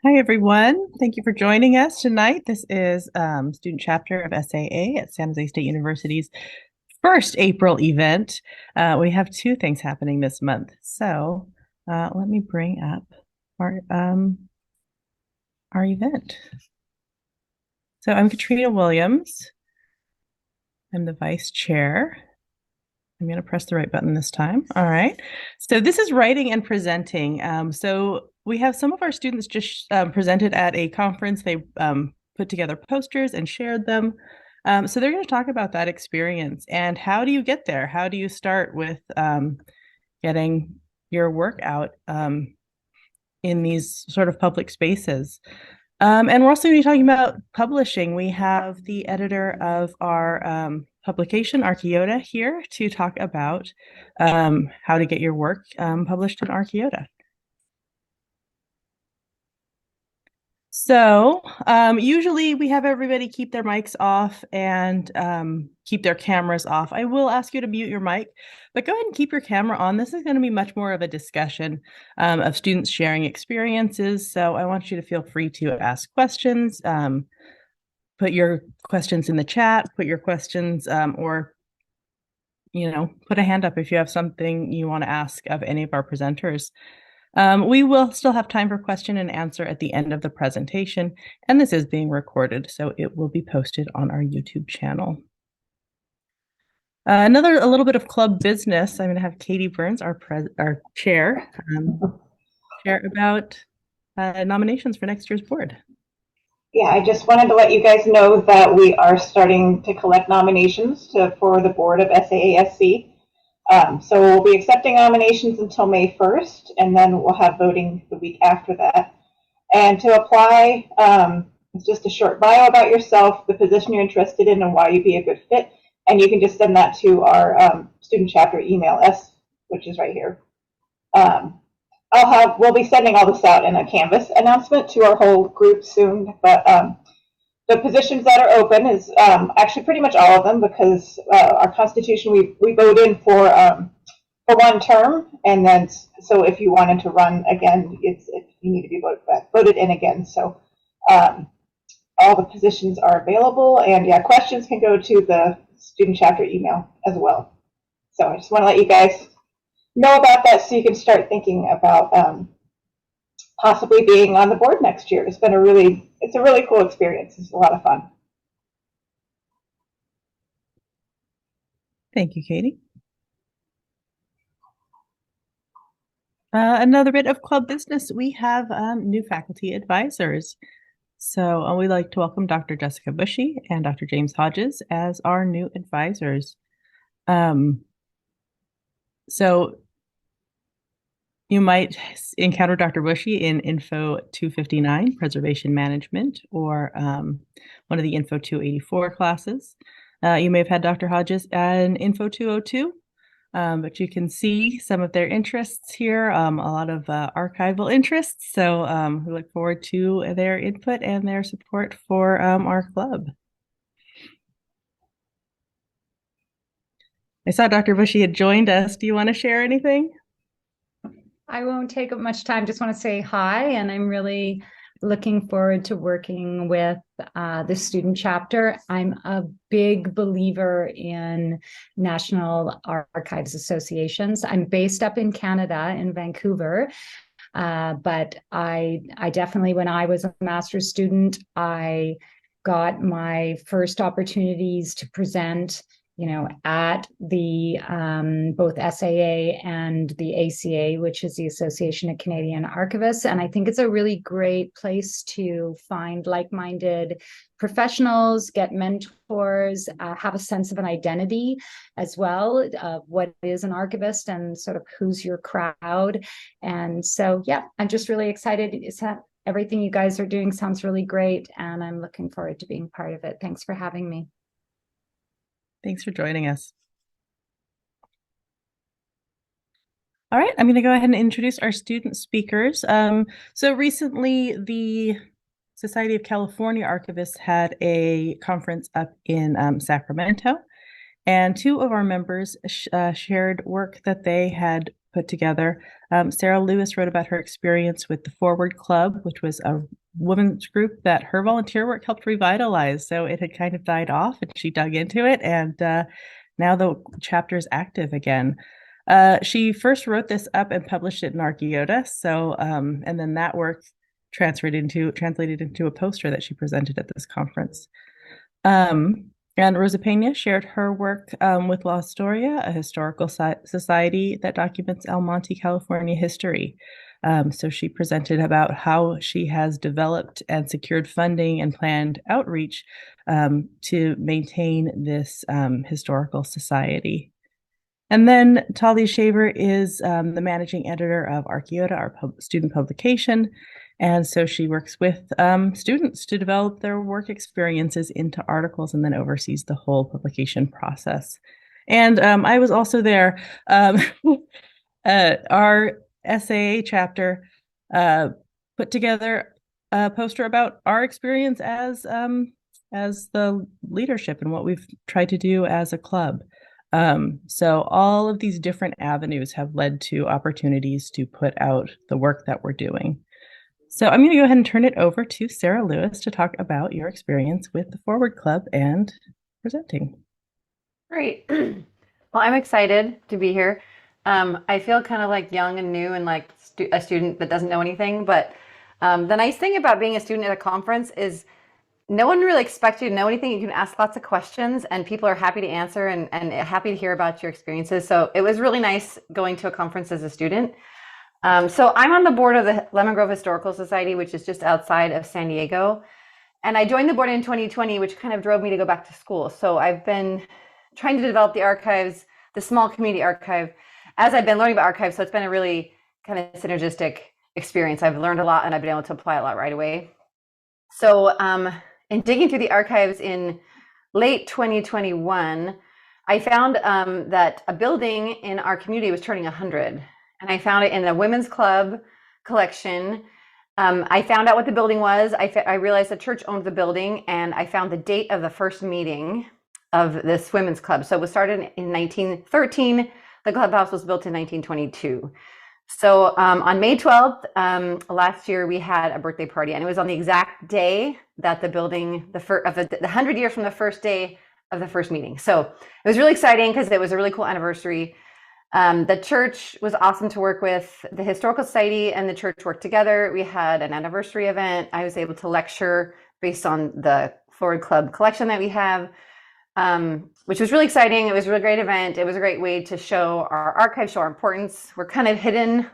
Hi, everyone. Thank you for joining us tonight. This is student chapter of SAA at San Jose State University's first April event. We have two things happening this month. So let me bring up our event. So I'm Katrina Williams. I'm the vice chair. I'm going to press the right button this time. All right. So this is writing and presenting. So we have some of our students just presented at a conference. They put together posters and shared them. So they're going to talk about that experience and how do you get there? How do you start with getting your work out in these sort of public spaces? And we're also going to be talking about publishing. We have the editor of our publication, Archaeota, here to talk about how to get your work published in Archaeota. So usually we have everybody keep their mics off and keep their cameras off. I will ask you to mute your mic, but go ahead and keep your camera on. This is going to be much more of a discussion of students sharing experiences. So I want you to feel free to ask questions, put your questions in the chat, put your questions or put a hand up if you have something you want to ask of any of our presenters. We will still have time for question and answer at the end of the presentation, and this is being recorded, so it will be posted on our YouTube channel. A little bit of club business. I'm going to have Katie Burns, our chair, share about nominations for next year's board. Yeah, I just wanted to let you guys know that we are starting to collect nominations for the board of SAASC. So we'll be accepting nominations until May 1st, and then we'll have voting the week after that. And to apply, it's just a short bio about yourself, the position you're interested in, and why you'd be a good fit. And you can just send that to our student chapter email, which is right here. We'll be sending all this out in a Canvas announcement to our whole group soon. But the positions that are open is actually pretty much all of them, because our Constitution, we vote in for one term, and then so if you wanted to run again, you need to be voted in again. So all the positions are available, and yeah, questions can go to the student chapter email as well. So I just want to let you guys know about that so you can start thinking about possibly being on the board next year. It's a really cool experience. It's a lot of fun. Thank you, Katie. Another bit of club business, we have new faculty advisors. So we'd like to welcome Dr. Jessica Bushy and Dr. James Hodges as our new advisors. So you might encounter Dr. Bushy in Info 259, Preservation Management, or one of the Info 284 classes. You may have had Dr. Hodges in Info 202, but you can see some of their interests here, a lot of archival interests. So we look forward to their input and their support for our club. I saw Dr. Bushy had joined us. Do you want to share anything? I won't take up much time. Just want to say hi, and I'm really looking forward to working with the student chapter. I'm a big believer in National Archives Associations. I'm based up in Canada, in Vancouver, but I definitely, when I was a master's student, I got my first opportunities to present at the both SAA and the ACA, which is the Association of Canadian Archivists. And I think it's a really great place to find like-minded professionals, get mentors, have a sense of an identity as well of what is an archivist and sort of who's your crowd. And so, yeah, I'm just really excited. Everything you guys are doing sounds really great, and I'm looking forward to being part of it. Thanks for having me. Thanks for joining us. All right, I'm going to go ahead and introduce our student speakers. So recently, the Society of California Archivists had a conference up in Sacramento, and two of our members shared work that they had put together. Sarah Lewis wrote about her experience with the Forward Club, which was a women's group that her volunteer work helped revitalize. So it had kind of died off, and she dug into it, and now the chapter is active again. She first wrote this up and published it in Archaeota. So, and then that work translated into a poster that she presented at this conference. And Rosa Pena shared her work with La Historia, a historical society that documents El Monte, California history. So she presented about how she has developed and secured funding and planned outreach to maintain this historical society. And then Taliyah Shaver is the managing editor of Archaeota, our student publication. And so she works with students to develop their work experiences into articles and then oversees the whole publication process. And I was also there. Our SAA chapter put together a poster about our experience as the leadership and what we've tried to do as a club. So all of these different avenues have led to opportunities to put out the work that we're doing. So I'm going to go ahead and turn it over to Sarah Lewis to talk about your experience with the Forward Club and presenting. Great. Well, I'm excited to be here. I feel kind of like young and new and like a student that doesn't know anything. But the nice thing about being a student at a conference is no one really expects you to know anything. You can ask lots of questions and people are happy to answer and happy to hear about your experiences. So it was really nice going to a conference as a student. So I'm on the board of the Lemon Grove Historical Society, which is just outside of San Diego. And I joined the board in 2020, which kind of drove me to go back to school. So I've been trying to develop the archives, the small community archive, as I've been learning about archives. So it's been a really kind of synergistic experience. I've learned a lot and I've been able to apply a lot right away. So in digging through the archives in late 2021, I found that a building in our community was turning 100. And I found it in the Women's Club collection. I found out what the building was. I realized the church owned the building, and I found the date of the first meeting of this women's club. So it was started in 1913. The clubhouse was built in 1922. So on May 12th last year, we had a birthday party, and it was on the exact day that the building, the 100 years from the first day of the first meeting. So it was really exciting because it was a really cool anniversary. The church was awesome to work with. The Historical Society and the church worked together. We had an anniversary event. I was able to lecture based on the Forward Club collection that we have, which was really exciting. It was a really great event. It was a great way to show our archive, show our importance. We're kind of hidden.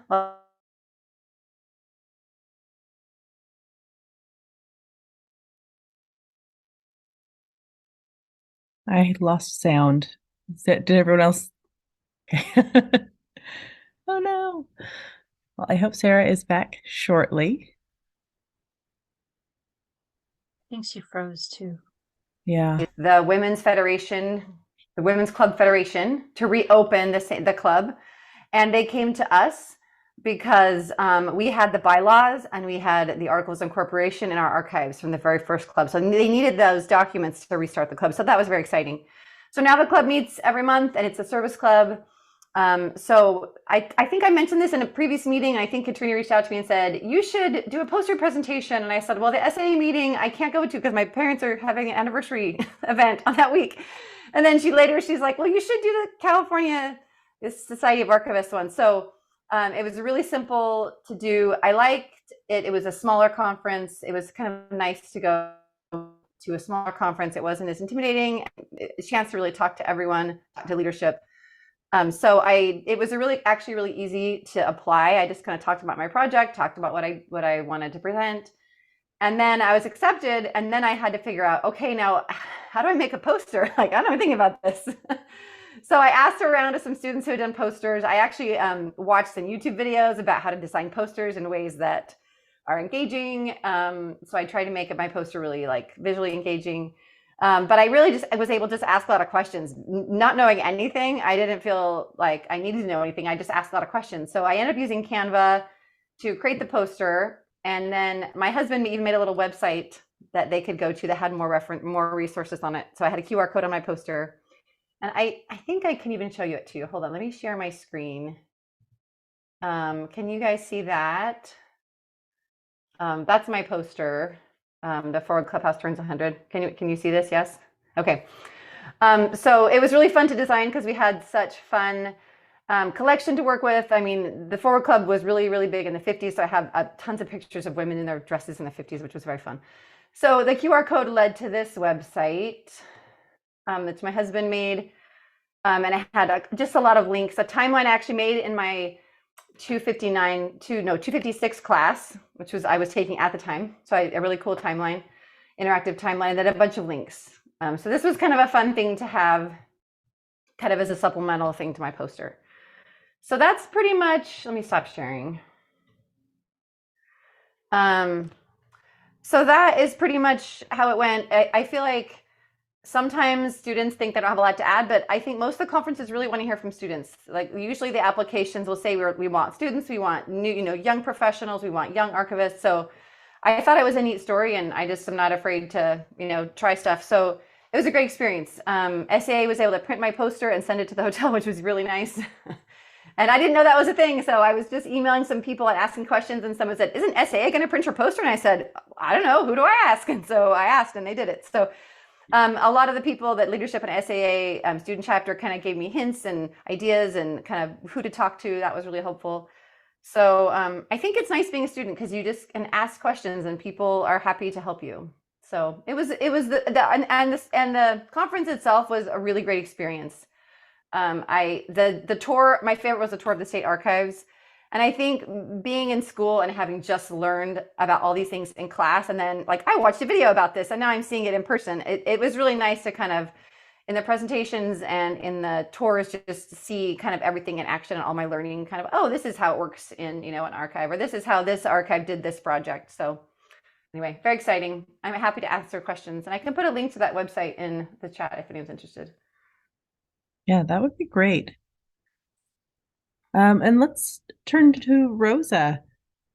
I lost sound. Did everyone else? Oh no. Well, I hope Sarah is back shortly. I think she froze too. Yeah. The Women's Federation, the Women's Club Federation, to reopen the club. And they came to us because we had the bylaws and we had the Articles of Incorporation in our archives from the very first club. So they needed those documents to restart the club. So that was very exciting. So now the club meets every month and it's a service club. So I think I mentioned this in a previous meeting. I think Katrina reached out to me and said, you should do a poster presentation. And I said, well, the SAA meeting I can't go to because my parents are having an anniversary event on that week. And then she's like, well, you should do the California Society of Archivists one. So it was really simple to do. I liked it. It was a smaller conference. It was kind of nice to go to a smaller conference. It wasn't as intimidating. A chance to really talk to everyone, talk to leadership. So it was actually really easy to apply. I just kind of talked about my project, talked about what I wanted to present. And then I was accepted. And then I had to figure out, okay, now how do I make a poster? Like, I don't know anything about this. So I asked around to some students who had done posters. I actually watched some YouTube videos about how to design posters in ways that are engaging. So I tried to make my poster really like visually engaging. But I was able to just ask a lot of questions, not knowing anything. I didn't feel like I needed to know anything. I just asked a lot of questions. So I ended up using Canva to create the poster. And then my husband even made a little website that they could go to that had more resources on it. So I had a QR code on my poster. And I think I can even show you it too. Hold on, let me share my screen. Can you guys see that? That's my poster. The Forward Clubhouse turns 100. Can you see this? Yes? Okay. So it was really fun to design because we had such fun collection to work with. I mean, the Forward Club was really, really big in the 50s. So I have tons of pictures of women in their dresses in the 50s, which was very fun. So the QR code led to this website that my husband made. And I had just a lot of links, a timeline I actually made in my 256 class, which I was taking at the time. So a really cool timeline, interactive timeline, and then a bunch of links. So this was kind of a fun thing to have kind of as a supplemental thing to my poster. So that's pretty much, let me stop sharing. So that is pretty much how it went. I feel like sometimes students think they don't have a lot to add, but I think most of the conferences really want to hear from students. Like usually the applications will say we want students, we want new, young professionals, we want young archivists. So I thought it was a neat story, and I just am not afraid to, try stuff. So it was a great experience. SAA was able to print my poster and send it to the hotel, which was really nice. And I didn't know that was a thing. So I was just emailing some people and asking questions, and someone said, "Isn't SAA going to print your poster?" And I said, "I don't know. Who do I ask?" And so I asked, and they did it. So a lot of the people that leadership and SAA student chapter kind of gave me hints and ideas and kind of who to talk to. That was really helpful. So I think it's nice being a student because you just can ask questions and people are happy to help you. So it was the conference itself was a really great experience. The tour, my favorite was the tour of the state archives. And I think being in school and having just learned about all these things in class, and then like I watched a video about this and now I'm seeing it in person. It was really nice to kind of in the presentations and in the tours just see kind of everything in action and all my learning kind of, oh, this is how it works in, an archive, or this is how this archive did this project. So anyway, very exciting. I'm happy to answer questions, and I can put a link to that website in the chat if anyone's interested. Yeah, that would be great. And let's turn to Rosa.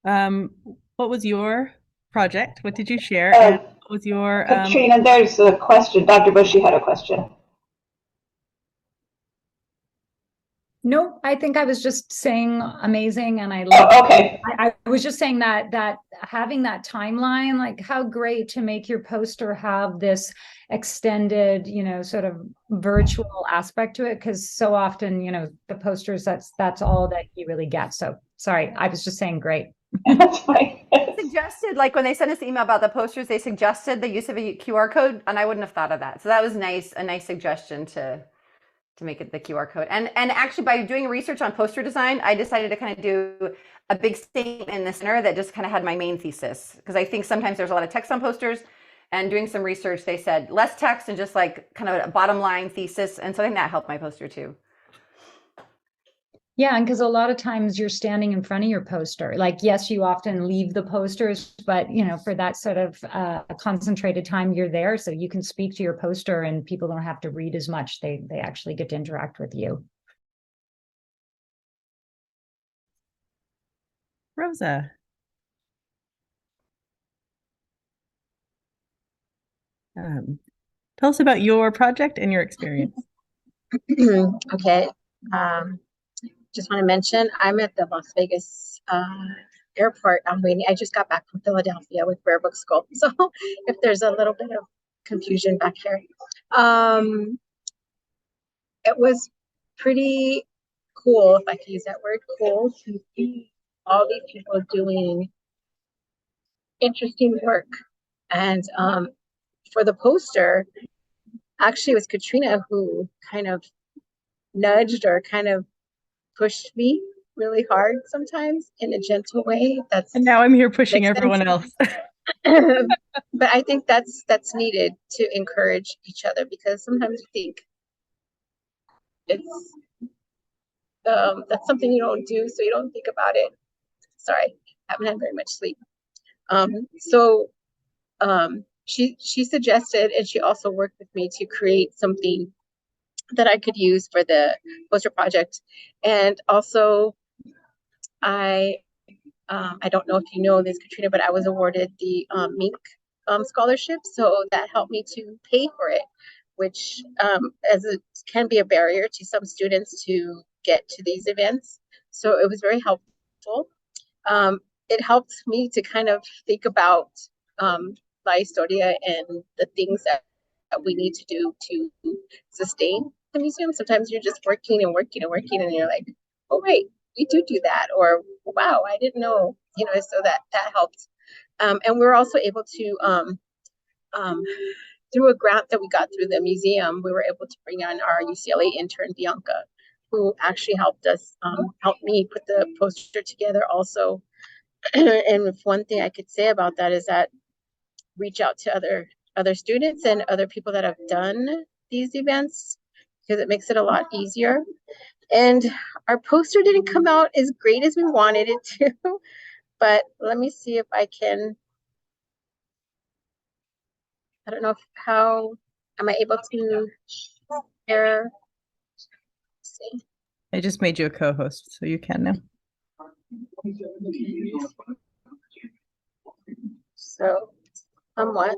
What was your project? What did you share? And what was your Katrina, there's a question. Dr. Bushy had a question. No, I think I was just saying amazing, and I love. Oh, okay. I was just saying that having that timeline, like how great to make your poster have this extended, sort of virtual aspect to it, because so often, the posters that's all that you really get. So sorry, I was just saying great. That's fine. Suggested, like when they sent us the email about the posters, they suggested the use of a QR code, and I wouldn't have thought of that. So that was nice, a nice suggestion to make it the QR code. And actually by doing research on poster design, I decided to kind of do a big statement in the center that just kind of had my main thesis. Because I think sometimes there's a lot of text on posters, and doing some research, they said less text and just like kind of a bottom line thesis. And so I think that helped my poster too. Yeah, and because a lot of times you're standing in front of your poster. Like, yes, you often leave the posters, but for that sort of concentrated time, you're there, so you can speak to your poster, and people don't have to read as much. They actually get to interact with you. Rosa? Tell us about your project and your experience. Okay. Just want to mention I'm at the Las Vegas airport. I'm waiting. I just got back from Philadelphia with Rare Book School. So if there's a little bit of confusion back here. It was pretty cool, if I can use that word, cool, to see all these people doing interesting work. And for the poster, actually it was Katrina who kind of nudged or kind of pushed me really hard sometimes in a gentle way. And now I'm here pushing everyone else. But I think that's needed to encourage each other, because sometimes you think it's that's something you don't do, so you don't think about it. Sorry, I haven't had very much sleep. She suggested, and she also worked with me to create something that I could use for the poster project. And also, I don't know if you know this, Katrina, but I was awarded the Mink scholarship, so that helped me to pay for it, which can be a barrier to some students to get to these events. So it was very helpful helpful. It helped me to kind of think about La Historia and the things that we need to do to sustain the museum. Sometimes you're just working and working and working, and you're like, oh wait, we do that, or wow, I didn't know, so that helped. And we were also able to through a grant that we got through the museum, we were able to bring on our UCLA intern Bianca, who actually helped us, helped me put the poster together also. And if one thing I could say about that is that reach out to other students and other people that have done these events, because it makes it a lot easier. And our poster didn't come out as great as we wanted it to, but let me see if I can. I don't know how am I able to share. See. I just made you a co-host, so you can now. So somewhat.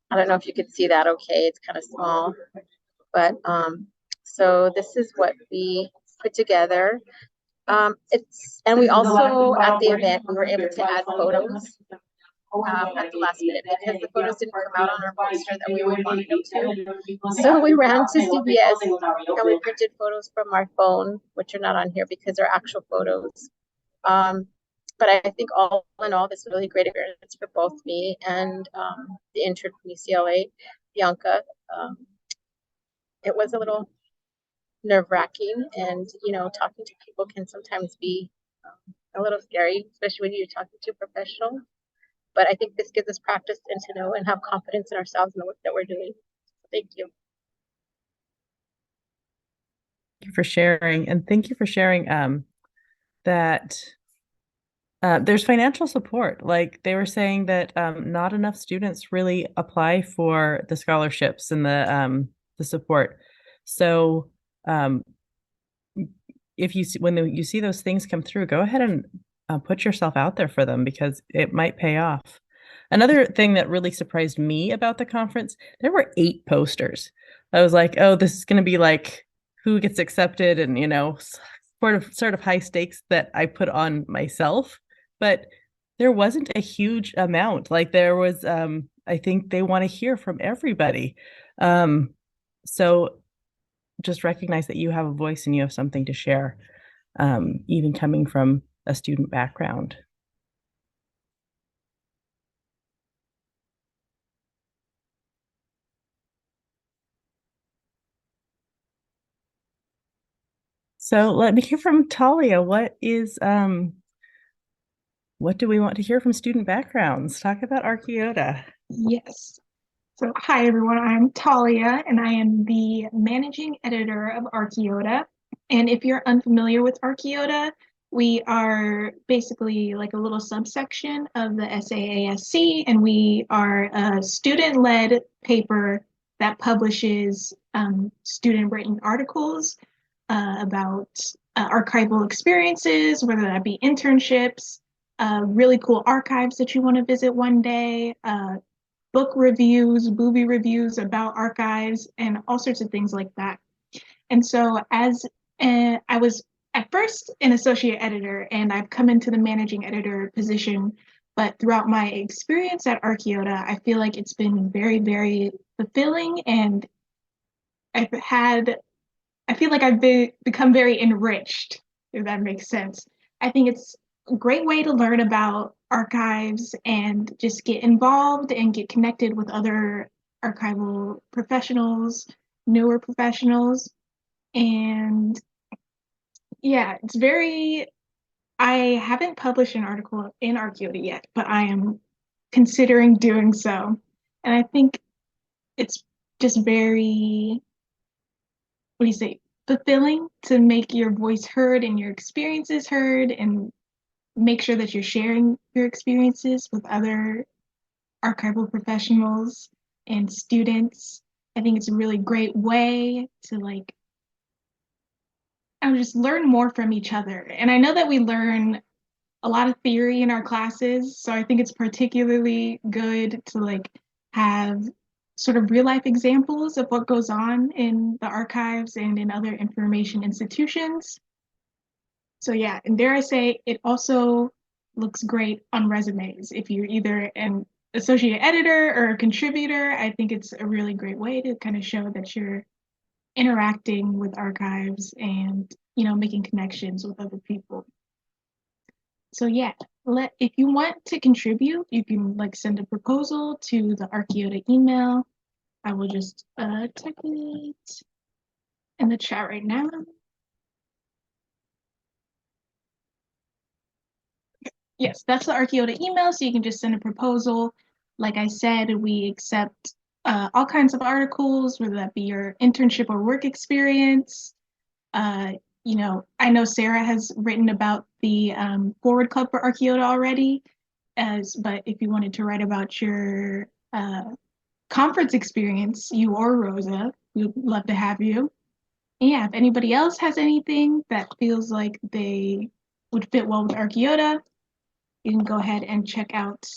I don't know if you can see that okay. It's kind of small. But so this is what we put together. And we also at the event we were able to add photos at the last minute because the photos didn't come out on our poster that we wanted them to. So we ran to CBS and we printed photos from our phone, which are not on here because they're actual photos. But I think all in all, this was a really great experience for both me and the intern from UCLA, Bianca. It was a little nerve-wracking, and talking to people can sometimes be a little scary, especially when you're talking to a professional. But I think this gives us practice and to know and have confidence in ourselves and the work that we're doing. Thank you. Thank you for sharing, and thank you for sharing that there's financial support. Like they were saying that not enough students really apply for the scholarships and the support. So if you see, when you see those things come through, go ahead and put yourself out there for them because it might pay off. Another thing that really surprised me about the conference, there were 8 posters. I was like, oh, this is going to be like who gets accepted and, sort of high stakes that I put on myself. But there wasn't a huge amount. Like there was, I think they want to hear from everybody. So just recognize that you have a voice and you have something to share, even coming from a student background. So let me hear from Taliyah. What do we want to hear from student backgrounds? Talk about Archeota. Yes. So, hi everyone, I'm Taliyah and I am the managing editor of Archeota. And if you're unfamiliar with Archeota, we are basically like a little subsection of the SAASC, and we are a student-led paper that publishes student-written articles about archival experiences, whether that be internships, really cool archives that you want to visit one day, book reviews, movie reviews about archives, and all sorts of things like that. And so I was at first an associate editor, and I've come into the managing editor position. But throughout my experience at Archeota, I feel like it's been very, very fulfilling, and I feel like I've become very enriched, if that makes sense. I think it's a great way to learn about archives and just get involved and get connected with other archival professionals, newer professionals. And yeah, I haven't published an article in Archeota yet, but I am considering doing so. And I think it's just very, what do you say, fulfilling to make your voice heard and your experiences heard, and make sure that you're sharing your experiences with other archival professionals and students. I think it's a really great way to just learn more from each other. And I know that we learn a lot of theory in our classes, so I think it's particularly good to have sort of real life examples of what goes on in the archives and in other information institutions. So yeah, and dare I say, it also looks great on resumes. If you're either an associate editor or a contributor, I think it's a really great way to kind of show that you're interacting with archives and, you know, making connections with other people. So yeah, if you want to contribute, you can like send a proposal to the Archeota email. I will just type it in the chat right now. Yes, that's the Archeota email, so you can just send a proposal. Like I said, we accept all kinds of articles, whether that be your internship or work experience. You know, I know Sarah has written about the Forward Club for Archeota already, but if you wanted to write about your conference experience, you or Rosa, we'd love to have you. And yeah, if anybody else has anything that feels like they would fit well with Archeota, you can go ahead and check out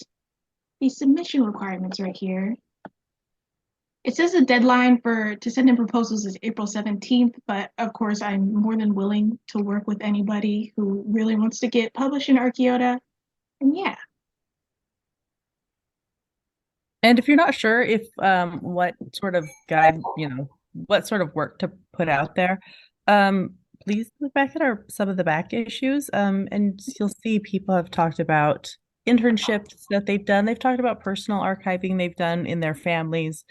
the submission requirements right here. It says the deadline to send in proposals is April 17th, but of course I'm more than willing to work with anybody who really wants to get published in Archeota. And yeah. And if you're not sure if what sort of guide, what sort of work to put out there, please look back at some of the back issues, and you'll see people have talked about internships that they've done. They've talked about personal archiving they've done in their families.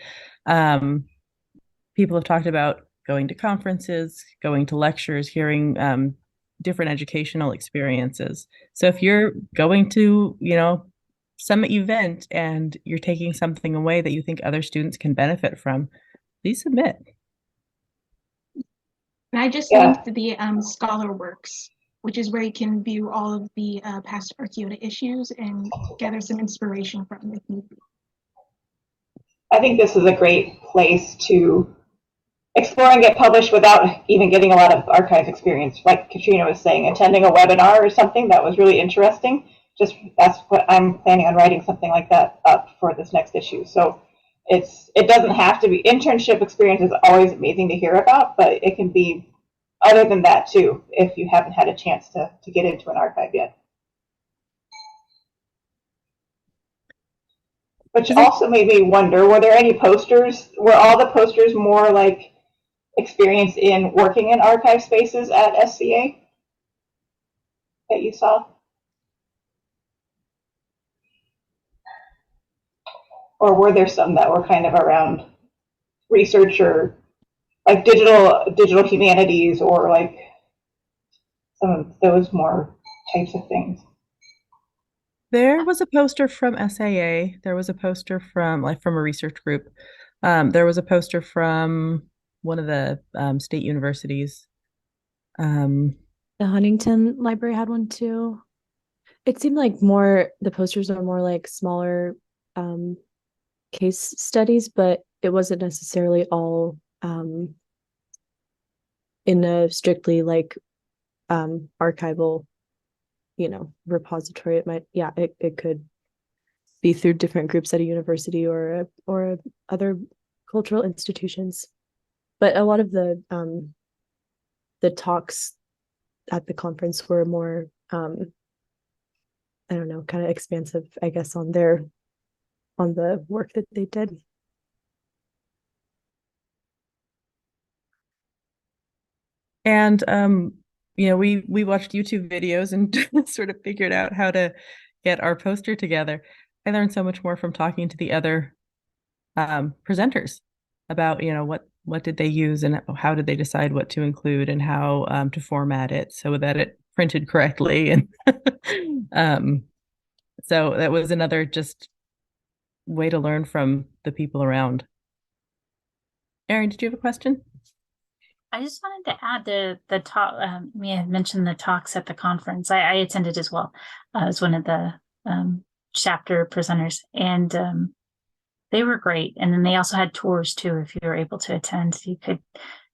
People have talked about going to conferences, going to lectures, hearing different educational experiences. So if you're going to, some event and you're taking something away that you think other students can benefit from, please submit. And I just linked the ScholarWorks, which is where you can view all of the past Archeota issues and gather some inspiration from if need be. I think this is a great place to explore and get published without even getting a lot of archive experience. Like Katrina was saying, attending a webinar or something that was really interesting. That's what I'm planning on writing, something like that up for this next issue. So it doesn't have to be internship experience is always amazing to hear about, but it can be other than that too, if you haven't had a chance to get into an archive yet. Which also made me wonder, were there any posters? Were all the posters more like experience in working in archive spaces at SCA that you saw? Or were there some that were kind of around research or like digital humanities or like some of those more types of things? There was a poster from SAA. There was a poster from a research group. There was a poster from one of the state universities. The Huntington Library had one too. It seemed like the posters are more like smaller case studies, but it wasn't necessarily all in a strictly like archival, repository. It could be through different groups at a university or other cultural institutions. But a lot of the talks at the conference were more I don't know, kind of expansive, I guess, on the work that they did. And we watched YouTube videos and sort of figured out how to get our poster together. I learned so much more from talking to the other presenters about, what did they use and how did they decide what to include and how to format it so that it printed correctly. And so that was another just way to learn from the people around. Erin, did you have a question? I just wanted to add the talk. We had mentioned the talks at the conference. I attended as well. I was one of the chapter presenters, and they were great. And then they also had tours too. If you were able to attend, you could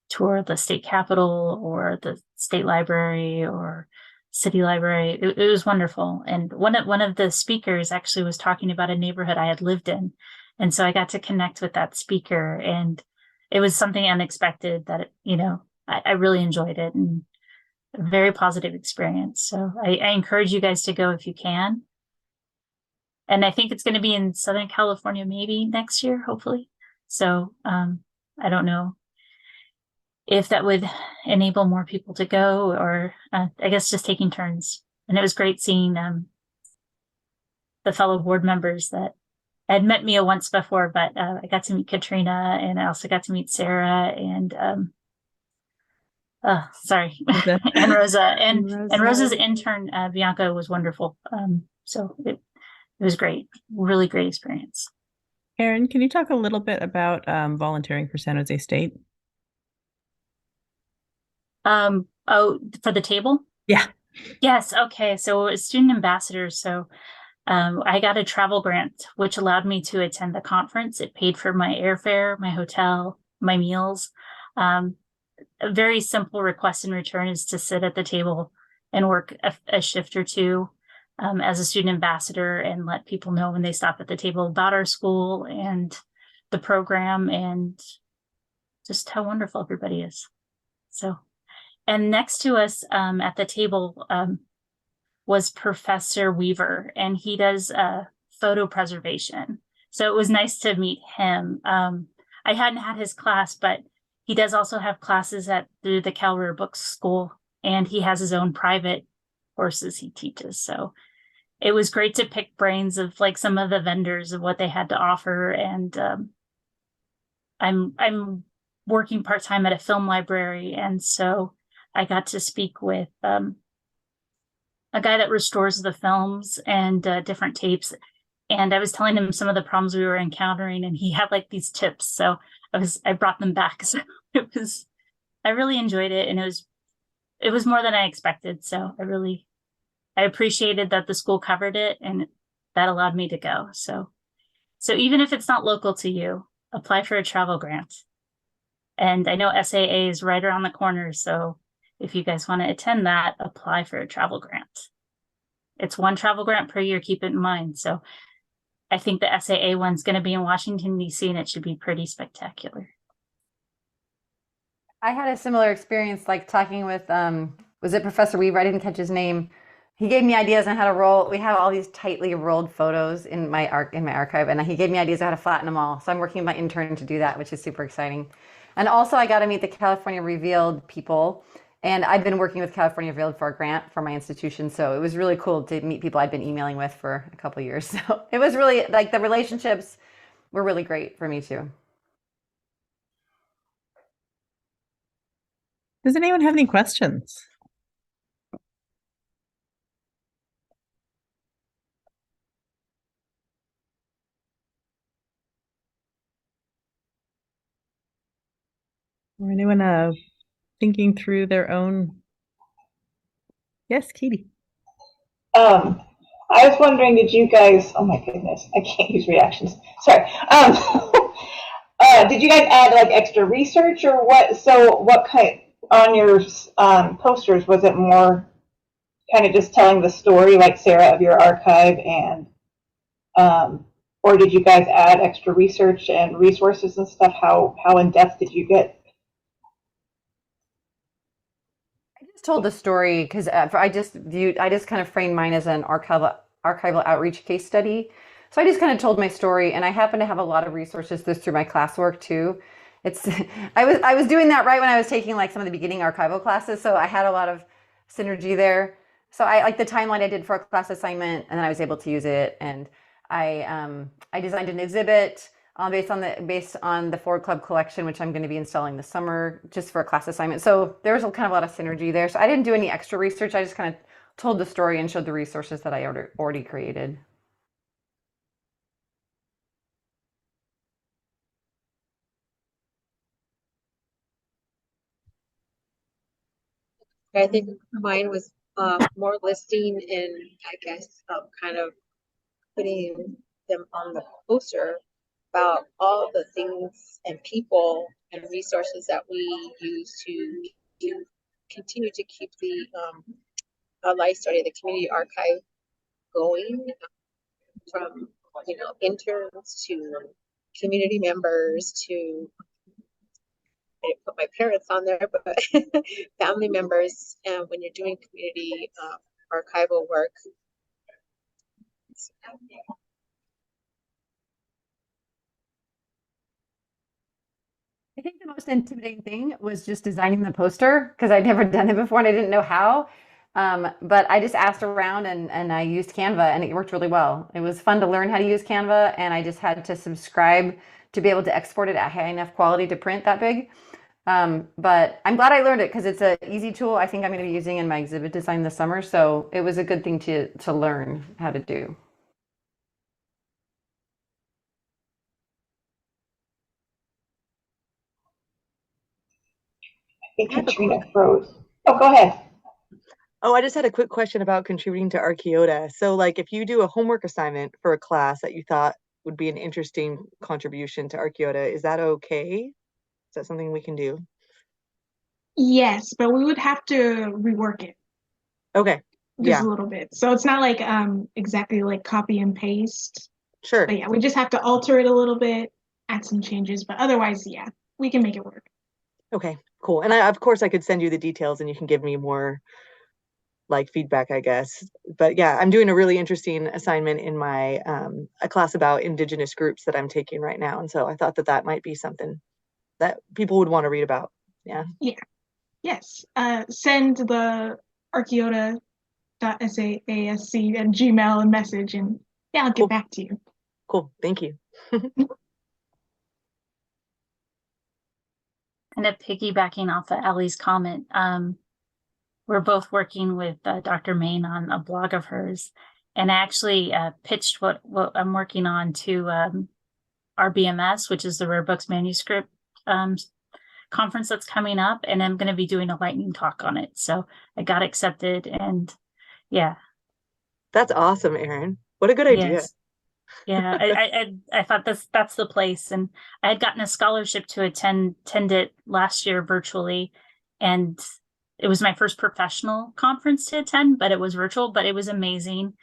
tour the state capitol or the state library or city library. It was wonderful. And one of the speakers actually was talking about a neighborhood I had lived in, And so I got to connect with that speaker, and it was something unexpected that, I really enjoyed it, and a very positive experience. So I encourage you guys to go if you can. And I think it's going to be in Southern California, maybe next year, hopefully. So I don't know if that would enable more people to go, or I guess just taking turns. And it was great seeing the fellow board members that had met Mia once before, but I got to meet Katrina, and I also got to meet Sarah and sorry, and Rosa, and Rosa's intern Bianca was wonderful. So it was great, really great experience. Erin, can you talk a little bit about volunteering for San Jose State? Oh, for the table? Yeah. Yes. Okay. So as student ambassador, so I got a travel grant, which allowed me to attend the conference. It paid for my airfare, my hotel, my meals. A very simple request in return is to sit at the table and work a shift or two as a student ambassador, and let people know when they stop at the table about our school and the program and just how wonderful everybody is. So, and next to us at the table was Professor Weaver, and he does photo preservation. So it was nice to meet him. I hadn't had his class, but he does also have classes through the Cal Rare Book School, and he has his own private courses he teaches. So it was great to pick brains of like some of the vendors of what they had to offer. And I'm working part-time at a film library, and so I got to speak with a guy that restores the films and different tapes. And I was telling him some of the problems we were encountering, and he had like these tips. So I brought them back. So I really enjoyed it, and it was more than I expected. So I appreciated that the school covered it, and that allowed me to go. So even if it's not local to you, apply for a travel grant. And I know SAA is right around the corner. So if you guys want to attend that, apply for a travel grant. It's one travel grant per year, keep it in mind. So I think the SAA one's going to be in Washington, D.C., and it should be pretty spectacular. I had a similar experience, like talking with, was it Professor Weaver? I didn't catch his name. He gave me ideas on how to roll. We have all these tightly rolled photos in my archive, and he gave me ideas on how to flatten them all. So I'm working with my intern to do that, which is super exciting. And also I got to meet the California Revealed people. And I've been working with California Revealed for a grant for my institution. So it was really cool to meet people I'd been emailing with for a couple of years. So it was really, like, the relationships were really great for me too. Does anyone have any questions? Or anyone thinking through their own? Yes, Katie. I was wondering, did you guys? Oh my goodness, I can't use reactions. Sorry. Did you guys add like extra research or what? So what kind on your posters, was it more kind of just telling the story, like Sarah, of your archive, and or did you guys add extra research and resources and stuff? How in depth did you get? I just told the story because I just kind of framed mine as an archival outreach case study. So I just kind of told my story, and I happen to have a lot of resources through my classwork too. It's I was doing that right when I was taking like some of the beginning archival classes, so I had a lot of synergy there. So I like the timeline I did for a class assignment, and then I was able to use it. And I designed an exhibit based on the Ford Club collection, which I'm going to be installing this summer just for a class assignment. So there was kind of a lot of synergy there. So I didn't do any extra research. I just kind of told the story and showed the resources that I already created. I think mine was more listing and I guess kind of putting them on the poster about all the things and people and resources that we use to continue to keep the life story, the community archive going, from interns to community members to, I didn't put my parents on there, but family members, and when you're doing community archival work. I think the most intimidating thing was just designing the poster because I'd never done it before and I didn't know how. But I just asked around and I used Canva and it worked really well. It was fun to learn how to use Canva, and I just had to subscribe to be able to export it at high enough quality to print that big. But I'm glad I learned it because it's an easy tool I think I'm going to be using in my exhibit design this summer. So it was a good thing to learn how to do. I think Katrina froze. Oh, go ahead. Oh, I just had a quick question about contributing to Archeota. So, like, if you do a homework assignment for a class that you thought would be an interesting contribution to Archeota, is that okay? Is that something we can do? Yes, but we would have to rework it Okay. just Yeah, a little bit. So it's not like exactly like copy and paste. sure. But yeah, we just have to alter it a little bit, add some changes, but otherwise, yeah, we can make it work. Okay, cool. And of course, I could send you the details and you can give me more like feedback, I guess. But yeah, I'm doing a really interesting assignment in my a class about Indigenous groups that I'm taking right now. And so I thought that that might be something that people would want to read about. Yeah. Yeah. Yes. Send the archeota.saasc at Gmail a message, and yeah, I'll Cool. get back to you. Cool. Thank you. Kind of piggybacking off of Ellie's comment, we're both working with Dr. Main on a blog of hers, and I actually pitched what I'm working on to RBMS, which is the Rare Books Manuscript conference that's coming up, and I'm going to be doing a lightning talk on it. So I got accepted, and yeah. That's awesome, Erin. What a good idea. Yes. Yeah, I thought that's the place, and I had gotten a scholarship to attend it last year virtually, and it was my first professional conference to attend, but it was virtual, but it was amazing,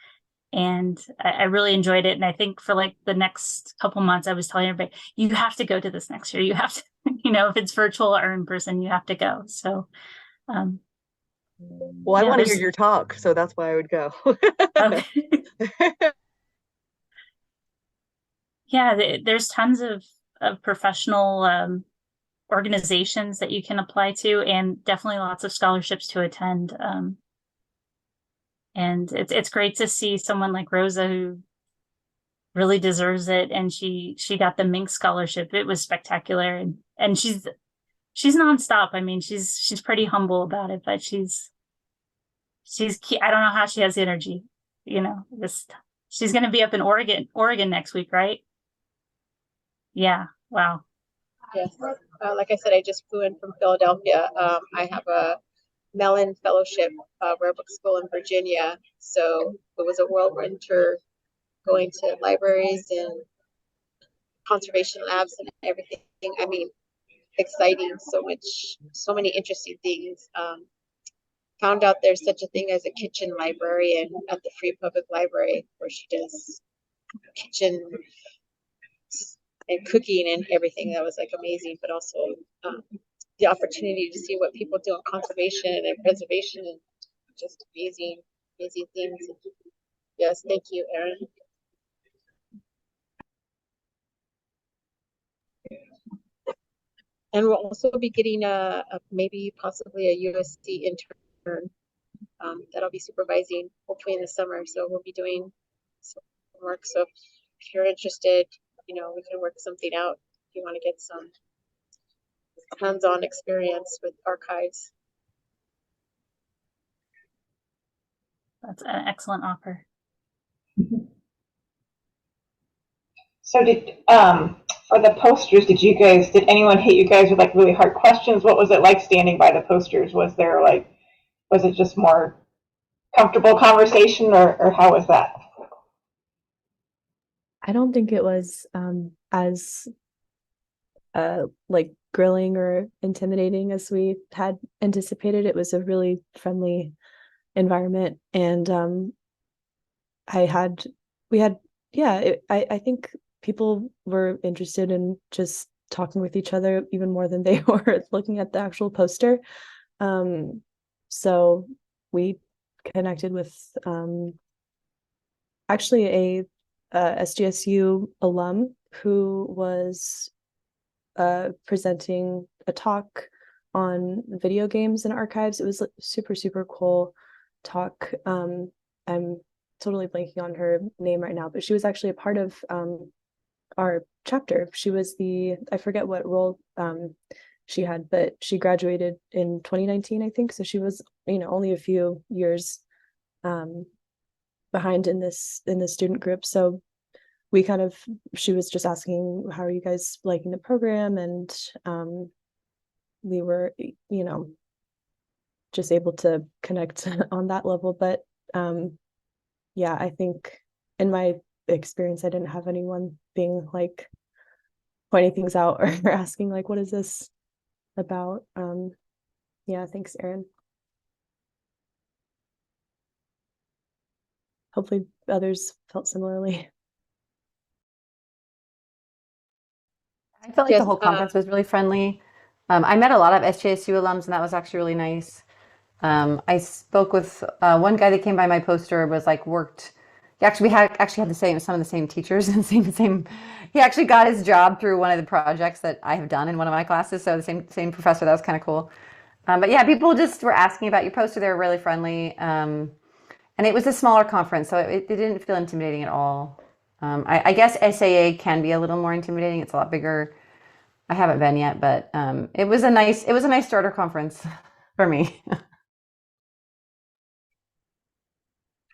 and I really enjoyed it. And I think for like the next couple months, I was telling everybody, you have to go to this next year. You have to, if it's virtual or in person, you have to go. So, well, I want to hear your talk, so that's why I would go. Okay. Yeah, there's tons of professional organizations that you can apply to, and definitely lots of scholarships to attend. And it's great to see someone like Rosa who really deserves it, and she got the Mink scholarship. It was spectacular, and she's nonstop. I mean, she's pretty humble about it, but she's I don't know how she has the energy. She's going to be up in Oregon next week, right? Yeah. Wow. Yes. Like I said, I just flew in from Philadelphia. I have a Mellon Fellowship Rare Book School in Virginia. So it was a whirlwind tour going to libraries and conservation labs and everything. I mean, exciting, so many interesting things. Found out there's such a thing as a kitchen librarian at the Free Public Library, where she does kitchen and cooking and everything. That was like amazing, but also the opportunity to see what people do in conservation and preservation, and just amazing things. Yes, thank you, Erin. And we'll also be getting maybe possibly a USC intern that'll be supervising hopefully in the summer. So we'll be doing some work. So if you're interested, we can work something out if you want to get some hands-on experience with archives. That's an excellent offer. So for the posters, did anyone hit you guys with like really hard questions? What was it like standing by the posters? Was it just more comfortable conversation, or how was that? I don't think it was as like grilling or intimidating as we had anticipated. It was a really friendly environment, and I think people were interested in just talking with each other even more than they were looking at the actual poster. So we connected with actually a SGSU alum who was presenting a talk on video games and archives. It was super, super cool talk. I'm totally blanking on her name right now, but she was actually a part of our chapter. She was I forget what role she had, but she graduated in 2019, I think. So she was, only a few years behind in this student group. So she was just asking, how are you guys liking the program? And we were, just able to connect on that level. But yeah, I think in my experience, I didn't have anyone being like pointing things out or asking like, what is this about? Yeah, thanks, Erin. Hopefully others felt similarly. I felt like the whole conference was really friendly. I met a lot of SJSU alums, and that was actually really nice. I spoke with one guy that came by my poster. Was like worked. We actually had some of the same teachers and same. He actually got his job through one of the projects that I have done in one of my classes. So the same professor. That was kind of cool. But yeah, people just were asking about your poster. They were really friendly. And it was a smaller conference, so it didn't feel intimidating at all. I guess SAA can be a little more intimidating. It's a lot bigger. I haven't been yet, but it was a nice starter conference for me.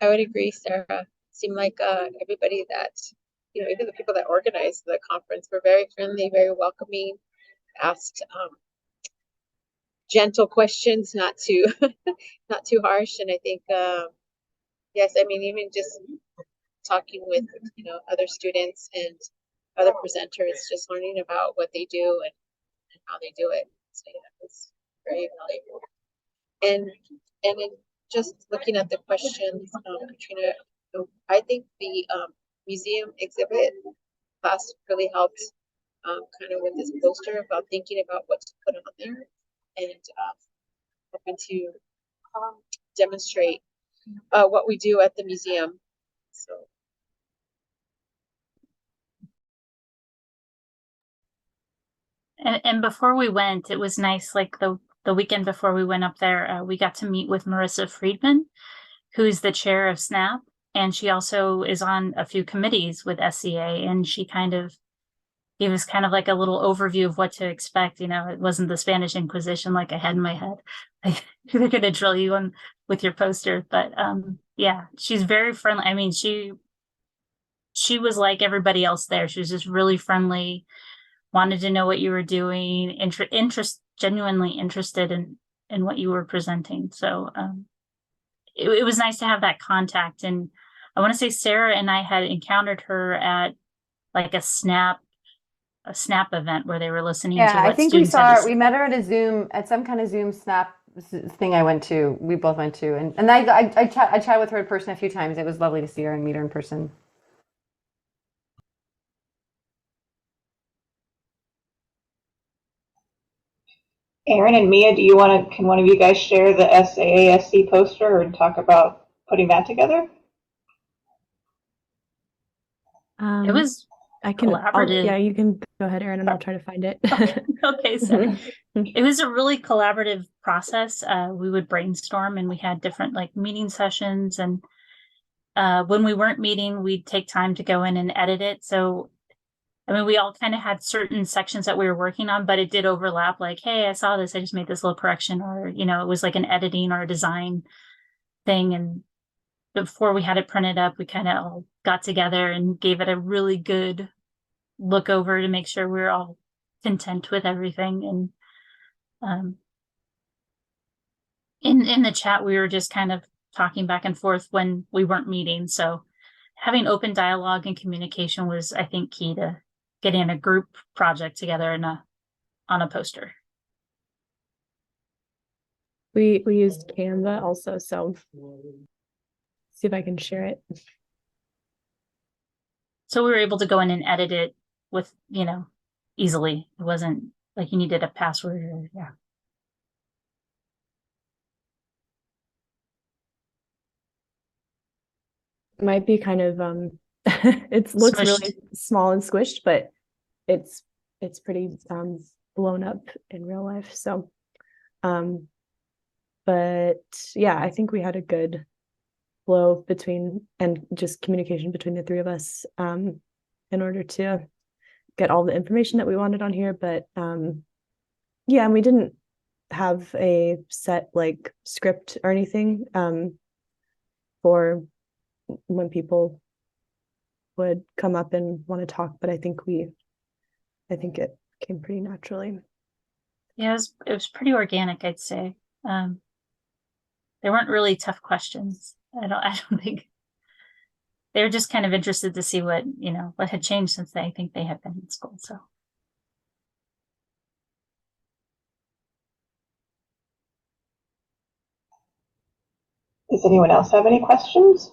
I would agree, Sarah. It seemed like everybody that, even the people that organized the conference were very friendly, very welcoming, asked gentle questions, not too not too harsh. And I think yes, I mean, even just talking with other students and other presenters, just learning about what they do and how they do it. So yeah, it's very valuable. And in just looking at the questions, Katrina, I think the museum exhibit class really helped kind of with this poster about thinking about what to put on there and hoping to demonstrate what we do at the museum. So. And before we went, it was nice. Like the weekend before we went up there, we got to meet with Marissa Friedman, who's the chair of SNAP, and she also is on a few committees with SCA. And she kind of gave us kind of like a little overview of what to expect. It wasn't the Spanish Inquisition like I had in my head. They're going to drill you on with your poster, but yeah, she's very friendly. I mean, she was like everybody else there. She was just really friendly. Wanted to know what you were doing, genuinely interested in what you were presenting. So it was nice to have that contact. And I want to say Sarah and I had encountered her at like a SNAP event where they were listening to what I think students had to say. we met her at some kind of Zoom SNAP thing we both went to. And I chatted with her in person a few times. It was lovely to see her and meet her in person. Erin and Mia, can one of you guys share the SAASC poster and talk about putting that together? It was collaborative. Yeah, you can go ahead, Erin, and I'll try to find it. Okay, so it was a really collaborative process. We would brainstorm and we had different like meeting sessions, and when we weren't meeting, we'd take time to go in and edit it. So I mean, we all kind of had certain sections that we were working on, but it did overlap. Like, hey, I saw this, I just made this little correction, or it was like an editing or a design thing. And before we had it printed up, we kind of all got together and gave it a really good look over to make sure we were all content with everything. And in the chat, we were just kind of talking back and forth when we weren't meeting. So having open dialogue and communication was, I think, key to getting a group project together on a poster. We used Canva also, so see if I can share it. So we were able to go in and edit it with, easily. It wasn't like you needed a password or, yeah. Might be kind of it looks Smushed. really small and squished, but it's pretty blown up in real life. So but yeah, I think we had a good flow between and just communication between the three of us in order to get all the information that we wanted on here. But yeah, and we didn't have a set like script or anything for when people would come up and want to talk, but I think it came pretty naturally. Yeah, it was pretty organic, I'd say. There weren't really tough questions. I don't think they were just kind of interested to see what had changed since I think they had been in school. So Does anyone else have any questions?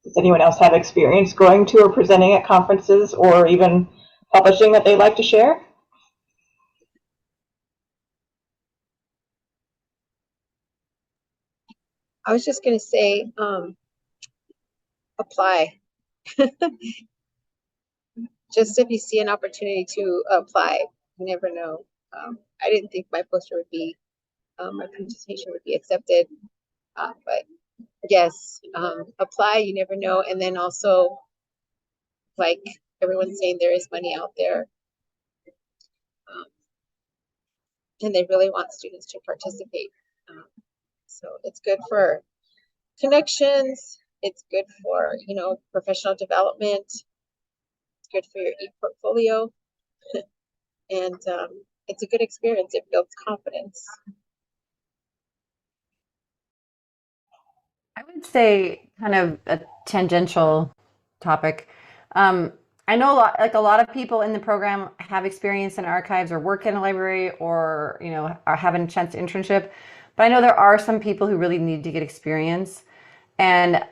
Does anyone else have experience going to or presenting at conferences or even publishing that they'd like to share? I was just going to say, apply. Just if you see an opportunity to apply, you never know. I didn't think my poster would be, my presentation would be accepted, but yes, apply, you never know. And then also, like everyone's saying, there is money out there. And they really want students to participate. So it's good for connections. It's good for, professional development. It's good for your e-portfolio. And it's a good experience. It builds confidence. I would say kind of a tangential topic. I know a lot of people in the program have experience in archives or work in a library or, are having a chance to internship. But I know there are some people who really need to get experience. And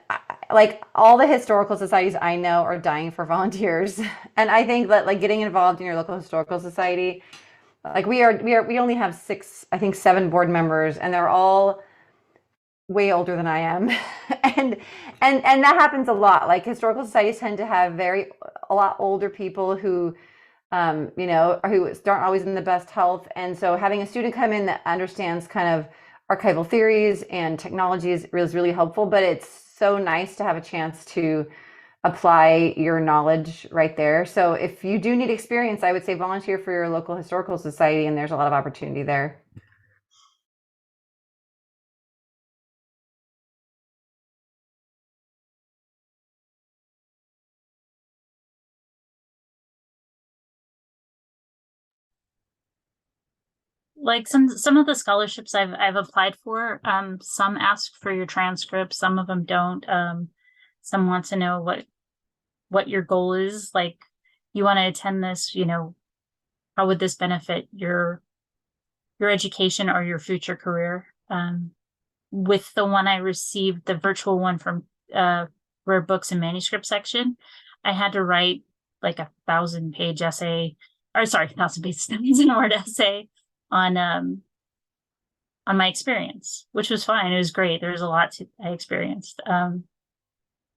like all the historical societies I know are dying for volunteers. And I think that like getting involved in your local historical society, like we only have 7 board members, and they're all way older than I am. and that happens a lot. Like historical societies tend to have a lot older people who who aren't always in the best health. And so having a student come in that understands kind of archival theories and technologies is really helpful, but it's so nice to have a chance to apply your knowledge right there. So if you do need experience, I would say volunteer for your local historical society, and there's a lot of opportunity there. like some of the scholarships I've applied for, some ask for your transcript, some of them don't. Some want to know what your goal is. Like, you want to attend this, how would this benefit your education or your future career? With the one I received, the virtual one from Rare Books and Manuscript section, I had to write like 1,000-page essay, or sorry, 1,000-page 1,000-word essay on my experience, which was fine. It was great. There was a lot I experienced, and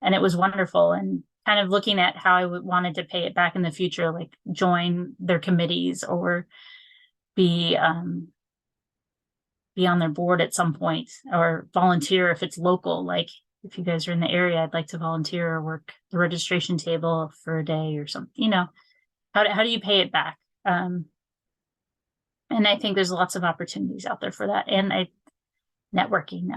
it was wonderful. And kind of looking at how I wanted to pay it back in the future, like join their committees or be on their board at some point, or volunteer if it's local. Like if you guys are in the area, I'd like to volunteer or work the registration table for a day or something. How do you pay it back? And I think there's lots of opportunities out there for that. And networking.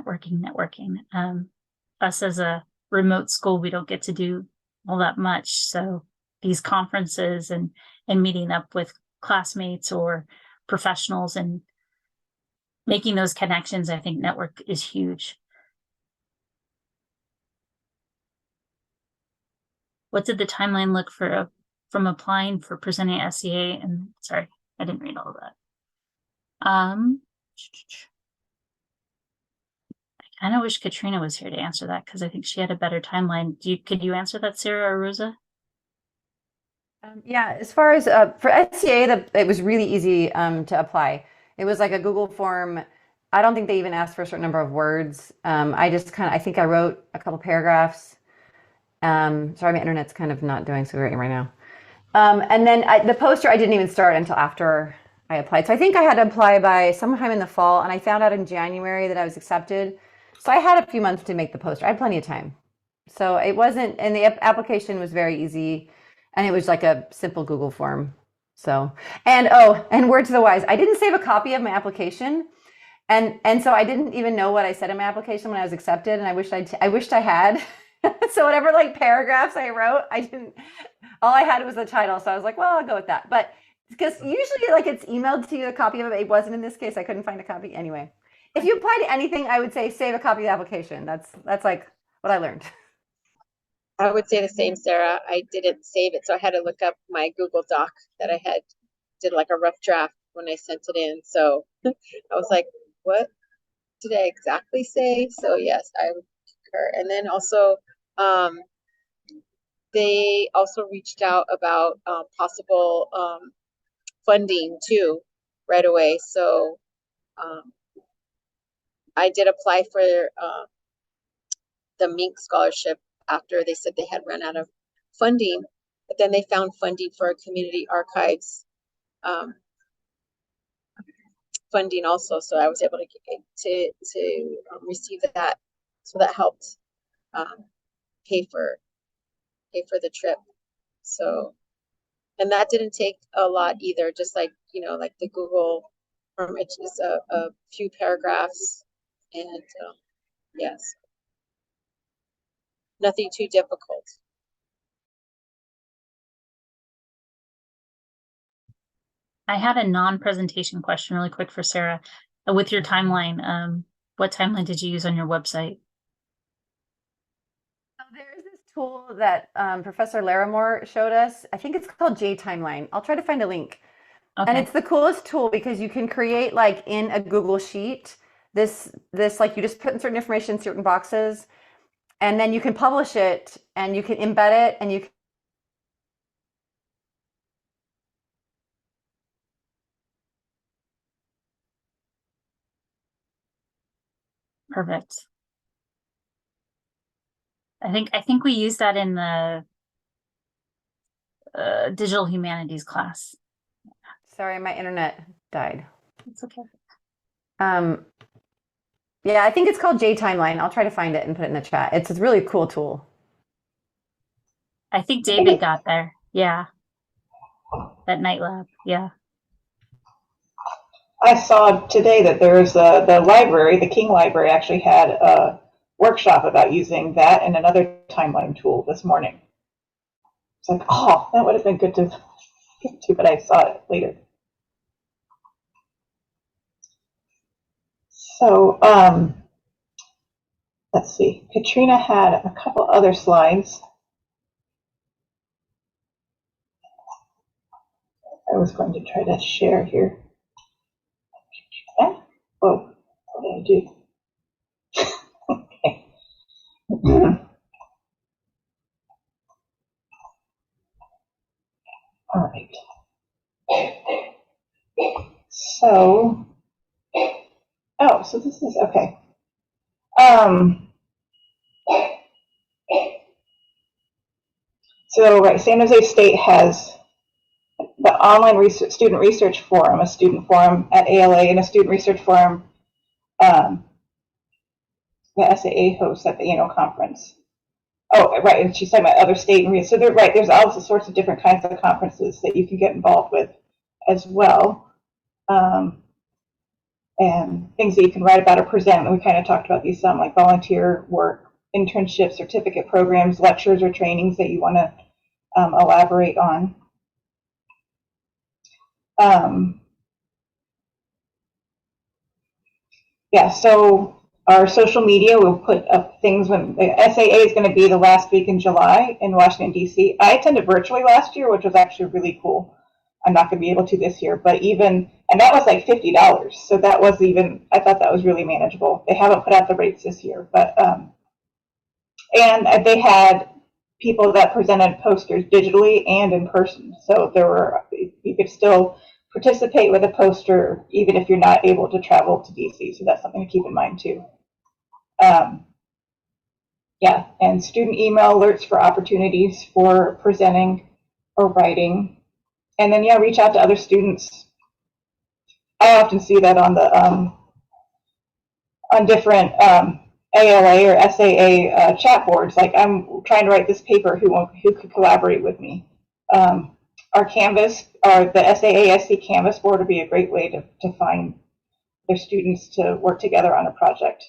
Us as a remote school, we don't get to do all that much. So these conferences and meeting up with classmates or professionals and making those connections, I think network is huge. What did the timeline look for from applying for presenting at SCA. And sorry, I didn't read all of that. I kind of wish Katrina was here to answer that because I think she had a better timeline. Could you answer that, Sarah or Rosa? Yeah, as far as for SCA, it was really easy to apply. It was like a Google form. I don't think they even asked for a certain number of words. I think I wrote a couple paragraphs. Sorry, my internet's kind of not doing so great right now. And then the poster, I didn't even start until after I applied. So I think I had to apply by sometime in the fall, and I found out in January that I was accepted. So I had a few months to make the poster. I had plenty of time. So it wasn't, and the application was very easy, and it was like a simple Google form. So, and word to the wise, I didn't save a copy of my application. And so I didn't even know what I said in my application when I was accepted, and I wished I had. So whatever like paragraphs I wrote, all I had was the title. So I was like, well, I'll go with that. But because usually like it's emailed to you a copy of it. It wasn't in this case. I couldn't find a copy. Anyway, if you apply to anything, I would say save a copy of the application. That's like what I learned. I would say the same, Sarah. I didn't save it, so I had to look up my Google Doc that I did like a rough draft when I sent it in. So I was like, what did I exactly say? So yes, I would concur. And then also, they also reached out about possible funding too right away. So I did apply for the Mink scholarship after they said they had run out of funding, but then they found funding for a community archives funding also. So I was able to receive that. So that helped pay for the trip. So, and that didn't take a lot either. Just like, like the Google form, it's just a few paragraphs, and yes, nothing too difficult. I had a non-presentation question really quick for Sarah. With your timeline, what timeline did you use on your website? So there's this tool that Professor Larimore showed us. I think it's called J Timeline. I'll try to find a link. Okay. And it's the coolest tool because you can create like in a Google Sheet, this like you just put in certain information in certain boxes, and then you can publish it and you can embed it and you can Perfect. I think we used that in the digital humanities class. Sorry, my internet died. It's okay. Yeah, I think it's called J Timeline. I'll try to find it and put it in the chat. It's a really cool tool. I think David got there. Yeah. At Night Lab. Yeah. I saw today that there's the library, the King Library, actually had a workshop about using that and another timeline tool this morning. It's like, oh, that would have been good to get to, but I saw it later. So let's see. Katrina had a couple other slides. I was going to try to share here. Oh, what did I do? Okay. All right. So, so this is okay. So, right, San Jose State has the online student research forum, a student forum at ALA, and a student research forum the SAA hosts at the annual conference. Oh, right, and she's talking about other state and so they're right. There's all sorts of different kinds of conferences that you can get involved with as well, and things that you can write about or present. And we kind of talked about these some, like volunteer work, internships, certificate programs, lectures or trainings that you want to elaborate on. Yeah, so our social media will put up things when the SAA is going to be the last week in July in Washington, D.C. I attended virtually last year, which was actually really cool. I'm not going to be able to this year, but and that was like $50. So that was I thought that was really manageable. They haven't put out the rates this year, but, and they had people that presented posters digitally and in person. So you could still participate with a poster even if you're not able to travel to DC. So that's something to keep in mind too. Yeah, and student email alerts for opportunities for presenting or writing. And then, yeah, reach out to other students. I often see that on the on different ALA or SAA chat boards. Like, I'm trying to write this paper. Who could collaborate with me? Our Canvas, or the SAASC Canvas board would be a great way to find their students to work together on a project.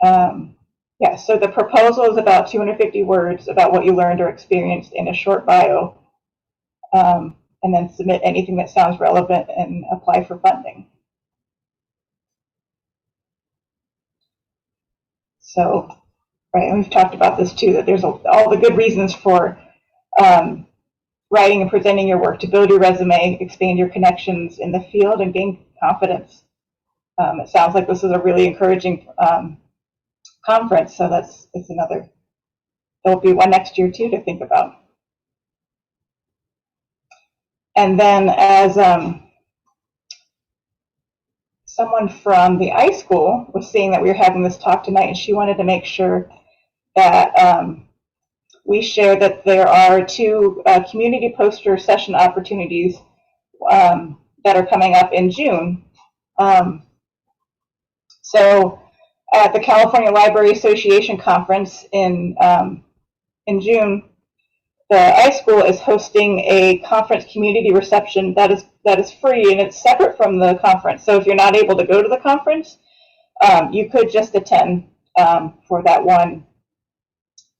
Yeah, so the proposal is about 250 words about what you learned or experienced in a short bio. And then submit anything that sounds relevant and apply for funding. So, right, and we've talked about this too, that there's all the good reasons for writing and presenting your work to build your resume, expand your connections in the field, and gain confidence. It sounds like this is a really encouraging conference, so it's another, there'll be one next year too to think about. And then as someone from the iSchool was saying that we were having this talk tonight, and she wanted to make sure that we share that there are 2 community poster session opportunities that are coming up in June. So at the California Library Association conference in June, the iSchool is hosting a conference community reception that is free, and it's separate from the conference. So if you're not able to go to the conference, you could just attend for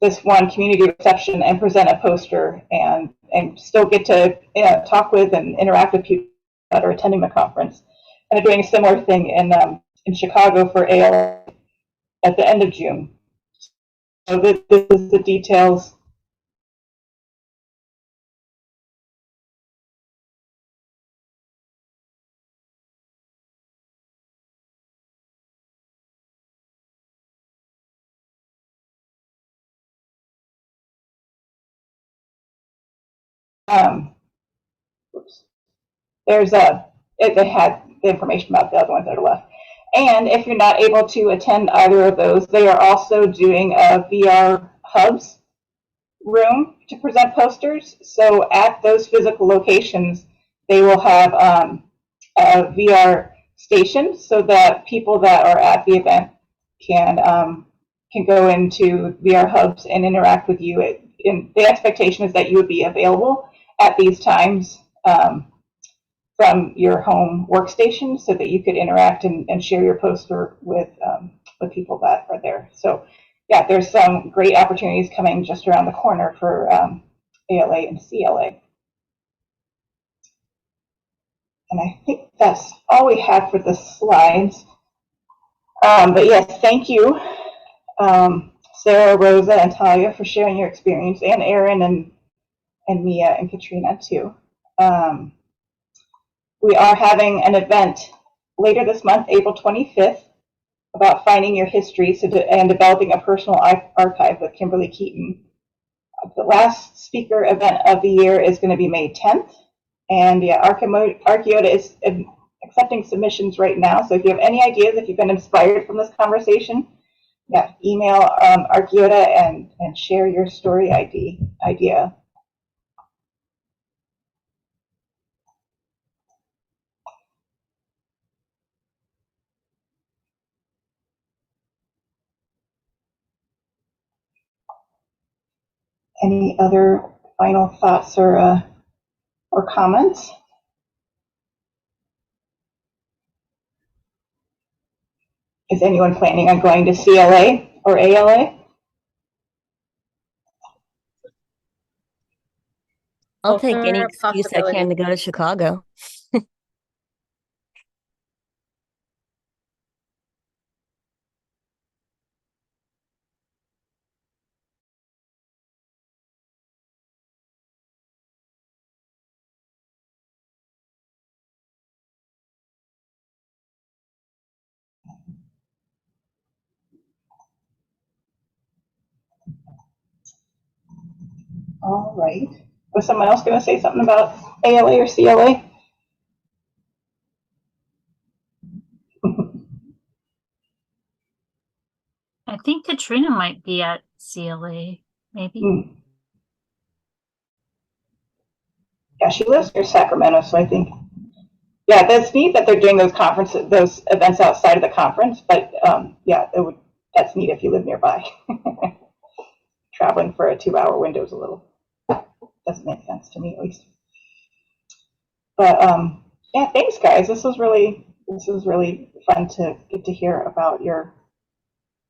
this one community reception and present a poster and still get to talk with and interact with people that are attending the conference. And they're doing a similar thing in Chicago for ALA at the end of June. So this is the details. They had the information about the other ones that are left. And if you're not able to attend either of those, they are also doing a VR hubs room to present posters. So at those physical locations, they will have a VR station so that people that are at the event can go into VR hubs and interact with you. The expectation is that you would be available at these times from your home workstation so that you could interact and share your poster with people that are there. So yeah, there's some great opportunities coming just around the corner for ALA and CLA. And I think that's all we have for the slides. But yes, thank you, Sarah, Rosa, and Taliyah for sharing your experience, and Erin and Mia and Katrina too. We are having an event later this month, April 25th, about finding your history and developing a personal archive with Kimberly Keaton. The last speaker event of the year is going to be May 10th. And yeah, Archaeota is accepting submissions right now. So if you have any ideas, if you've been inspired from this conversation, yeah, email Archaeota and share your story idea. Any other final thoughts or comments? Is anyone planning on going to CLA or ALA? I'll take any excuse I can to go to Chicago. All right. Was someone else going to say something about ALA or CLA? I think Katrina might be at CLA, maybe. Yeah, she lives near Sacramento, so I think, yeah, that's neat that they're doing those events outside of the conference. But yeah, that's neat if you live nearby. Traveling for a 2-hour window is doesn't make sense to me at least. But yeah, thanks guys. This was really fun to get to hear about your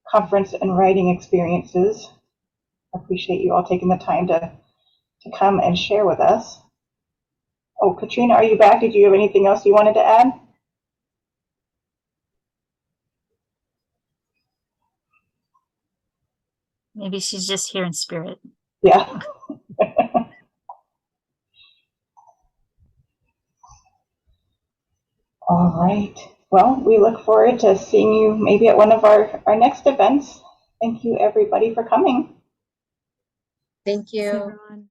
conference and writing experiences. I appreciate you all taking the time to come and share with us. Oh, Katrina, are you back? Did you have anything else you wanted to add? Maybe she's just here in spirit. Yeah. All right. Well, we look forward to seeing you maybe at one of our next events. Thank you, everybody, for coming. Thank you. Thanks, everyone.